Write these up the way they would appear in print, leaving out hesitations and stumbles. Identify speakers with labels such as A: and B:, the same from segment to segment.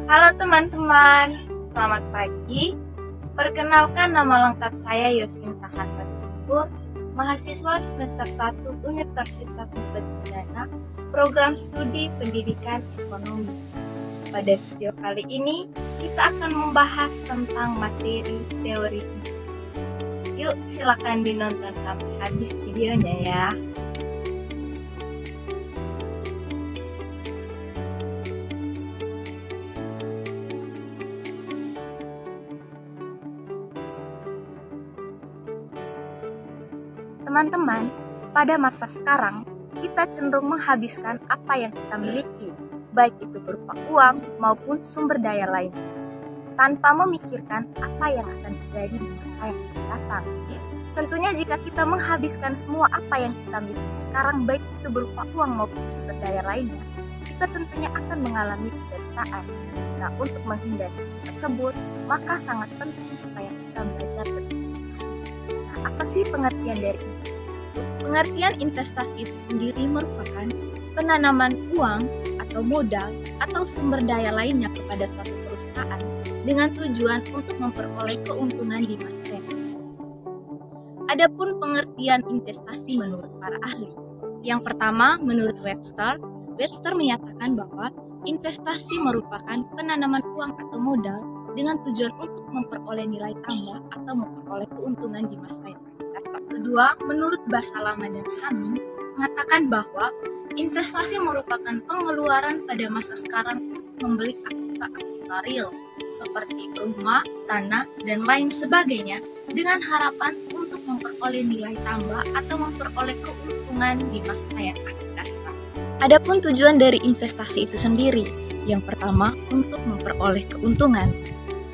A: Halo teman-teman, selamat pagi. Perkenalkan nama lengkap saya Yosinta Hatipur, mahasiswa semester 1 Universitas Nusa Cendana, program studi pendidikan ekonomi. Pada video kali ini, kita akan membahas tentang materi teori investasi. Yuk, silakan dinonton sampai habis videonya ya. Teman-teman, pada masa sekarang, kita cenderung menghabiskan apa yang kita miliki, baik itu berupa uang maupun sumber daya lainnya, tanpa memikirkan apa yang akan terjadi di masa yang akan datang. Tentunya jika kita menghabiskan semua apa yang kita miliki sekarang, baik itu berupa uang maupun sumber daya lainnya, kita tentunya akan mengalami penderitaan. Nah, untuk menghindari tersebut, maka sangat penting supaya kita belajar berinvestasi. Nah, apa sih pengertian dari investasi? Pengertian investasi itu sendiri merupakan penanaman uang atau modal atau sumber daya lainnya kepada suatu perusahaan dengan tujuan untuk memperoleh keuntungan di masa yang akan datang. Adapun pengertian investasi menurut para ahli. Yang pertama, menurut Webster menyatakan bahwa investasi merupakan penanaman uang atau modal dengan tujuan untuk memperoleh nilai tambah atau memperoleh keuntungan di masa yang akan datang. Kedua, menurut Basalamah dan Haming mengatakan bahwa investasi merupakan pengeluaran pada masa sekarang untuk membeli aktiva real seperti rumah, tanah, dan lain sebagainya dengan harapan untuk memperoleh nilai tambah atau memperoleh keuntungan di masa yang akan datang. Adapun tujuan dari investasi itu sendiri, yang pertama untuk memperoleh keuntungan.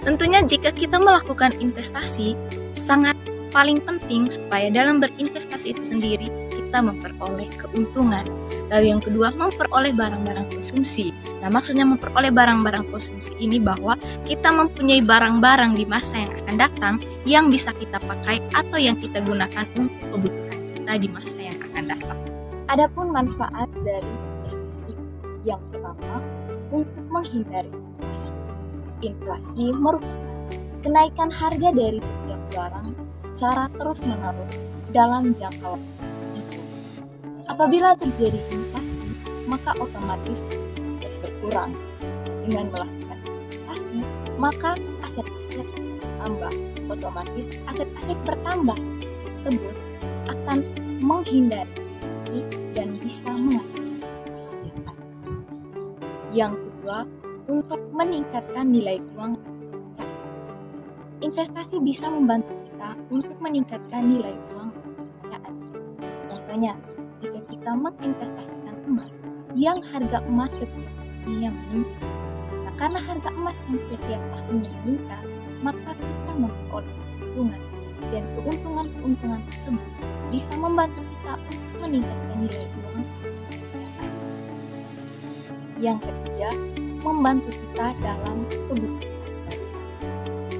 A: Tentunya jika kita melakukan investasi, sangat paling penting supaya dalam berinvestasi itu sendiri kita memperoleh keuntungan. Lalu yang kedua, memperoleh barang-barang konsumsi. Nah, maksudnya memperoleh barang-barang konsumsi ini bahwa kita mempunyai barang-barang di masa yang akan datang yang bisa kita pakai atau yang kita gunakan untuk kebutuhan kita di masa yang akan datang. Adapun manfaat dari investasi, yang pertama, untuk menghindari inflasi. Inflasi merupakan kenaikan harga dari setiap barang secara terus-menerus dalam jangka waktu. Apabila terjadi inflasi, maka otomatis aset berkurang. Dengan melakukan investasi, maka aset-aset bertambah. Otomatis aset-aset bertambah tersebut akan menghindari inflasi dan bisa mengatasi inflasi yang ada. Yang kedua, untuk meningkatkan nilai uang. Investasi bisa membantu kita untuk meningkatkan nilai uang kekayaan. Contohnya, jika kita menginvestasikan emas yang harga emas setiap tahunnya meningkat. Nah, karena harga emas yang setiap tahunnya meningkat, maka kita memperoleh keuntungan. Dan keuntungan tersebut bisa membantu kita untuk meningkatkan nilai uang kekayaan. Yang ketiga, membantu kita dalam kebutuhan.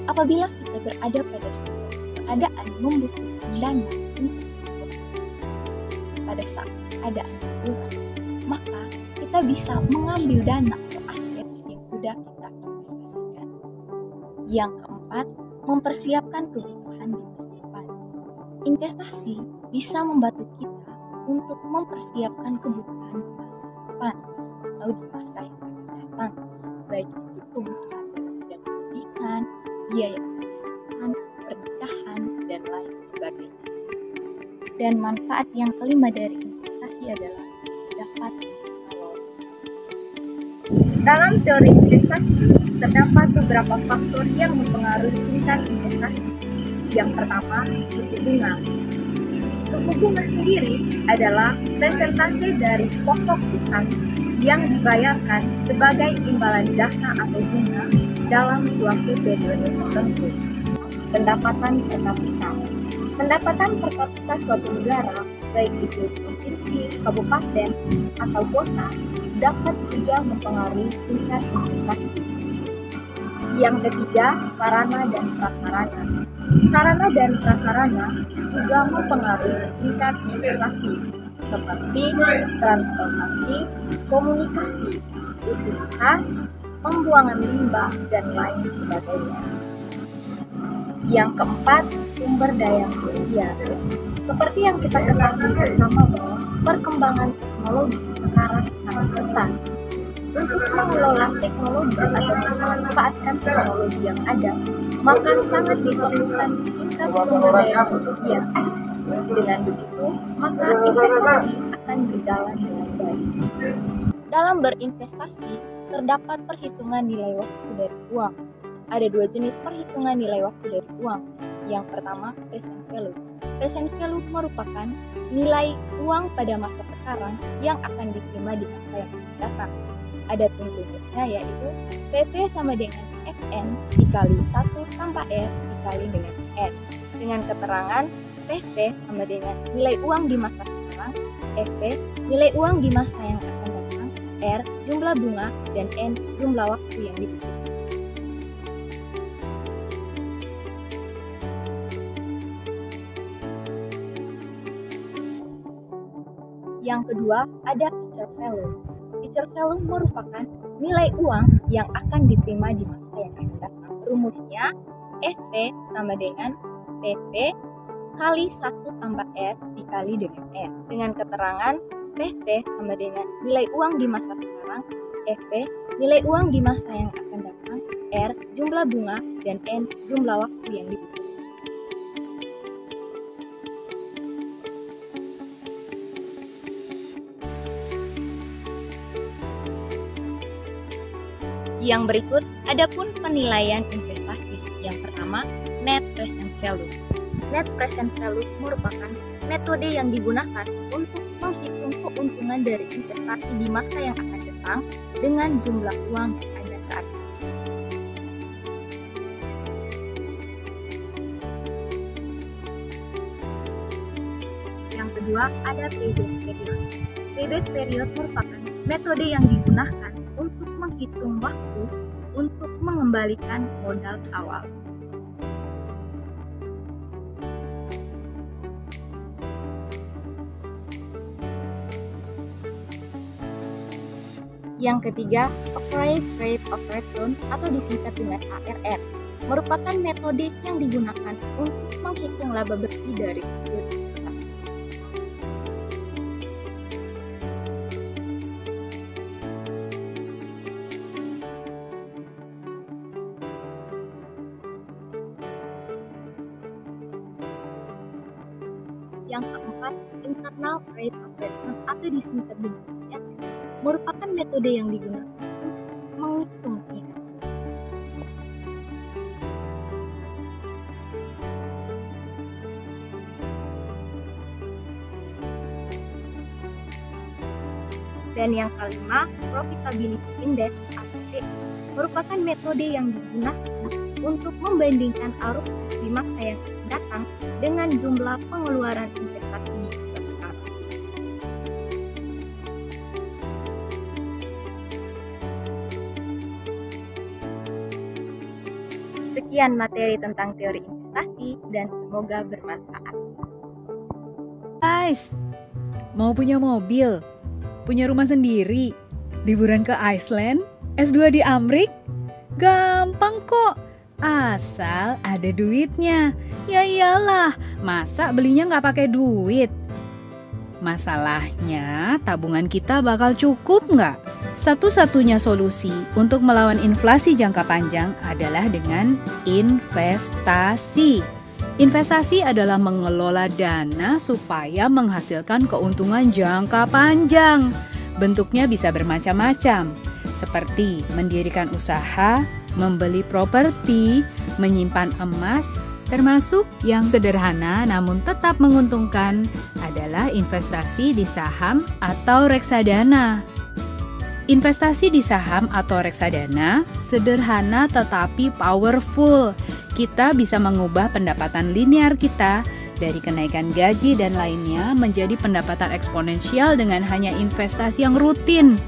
A: Apabila kita berada pada suatu keadaan membutuhkan dana untuk pada saat keadaan darurat, maka kita bisa mengambil dana atau aset yang sudah kita investasikan. Yang keempat, mempersiapkan kebutuhan di masa depan. Investasi bisa membantu kita untuk mempersiapkan kebutuhan di masa depan atau di masa yang akan datang, baik itu kebutuhan dalam bidang pendidikan, biaya kesehatan, pernikahan, dan lain sebagainya. Dan manfaat yang kelima dari investasi adalah dapat mengelola. Dalam teori investasi, terdapat beberapa faktor yang mempengaruhi tingkat investasi. Yang pertama, suku bunga. Suku bunga sendiri adalah presentase dari pokok utang yang dibayarkan sebagai imbalan jasa atau bunga dalam suatu periode tertentu. Pendapatan per kapita. Pendapatan per kapita suatu negara, baik itu provinsi, kabupaten, atau kota, dapat juga mempengaruhi tingkat investasi. Yang ketiga, sarana dan prasarana. Sarana dan prasarana juga mempengaruhi tingkat investasi, seperti transportasi, komunikasi, utilitas, pembuangan limbah, dan lain sebagainya. Yang keempat, sumber daya manusia. Seperti yang kita ketahui bersama bahwa perkembangan teknologi sekarang sangat pesat. Untuk mengelola teknologi atau memanfaatkan teknologi yang ada, maka sangat diperlukan tingkat sumber daya manusia. Dengan begitu, maka investasi akan berjalan dengan baik. Dalam berinvestasi, terdapat perhitungan nilai waktu dari uang. Ada dua jenis perhitungan nilai waktu dari uang. Yang pertama, present value. Present value merupakan nilai uang pada masa sekarang yang akan diterima di masa yang akan datang. Ada rumusnya, yaitu PP sama dengan FN dikali 1 tambah R dikali dengan N. Dengan keterangan PP sama dengan nilai uang di masa sekarang, FP nilai uang di masa yang akan datang, R jumlah bunga, dan N jumlah waktu yang dibutuhkan. Yang kedua, ada future value. Future value merupakan nilai uang yang akan diterima di masa yang akan datang. Rumusnya FP sama dengan PP kali 1 tambah R dikali dengan N. Dengan keterangan PP sama dengan nilai uang di masa sekarang, FP nilai uang di masa yang akan datang, R jumlah bunga, dan N jumlah waktu yang dibutuhkan. Yang berikut, adapun penilaian investasi. Yang pertama, net present value. Net present value merupakan metode yang digunakan untuk menghitung keuntungan dari investasi di masa yang akan datang dengan jumlah uang yang ada saat ini. Yang kedua, ada payback period. Payback period merupakan metode yang digunakan untuk menghitung waktu untuk mengembalikan modal awal. Yang ketiga, Average Rate of Return atau disingkat dengan ARR, merupakan metode yang digunakan untuk menghitung laba bersih dari investasi. Yang keempat, Internal Rate of Return atau disingkat dengan IRR, merupakan metode yang digunakan untuk menghitung IRR. Dan yang kelima, Profitability Index atau PI, merupakan metode yang digunakan untuk membandingkan arus kas di masa yang akan datang dengan jumlah pengeluaran investasi di masa sekarang. Sekian materi tentang teori investasi dan semoga bermanfaat.
B: Guys, mau punya mobil, punya rumah sendiri, liburan ke Iceland, S2 di Amrik? Gampang kok, asal ada duitnya. Ya iyalah, masa belinya nggak pakai duit? Masalahnya, tabungan kita bakal cukup nggak? Satu-satunya solusi untuk melawan inflasi jangka panjang adalah dengan investasi. Investasi adalah mengelola dana supaya menghasilkan keuntungan jangka panjang. Bentuknya bisa bermacam-macam, seperti mendirikan usaha, membeli properti, menyimpan emas, termasuk yang sederhana namun tetap menguntungkan adalah investasi di saham atau reksadana. Investasi di saham atau reksadana sederhana tetapi powerful. Kita bisa mengubah pendapatan linear kita dari kenaikan gaji dan lainnya menjadi pendapatan eksponensial dengan hanya investasi yang rutin.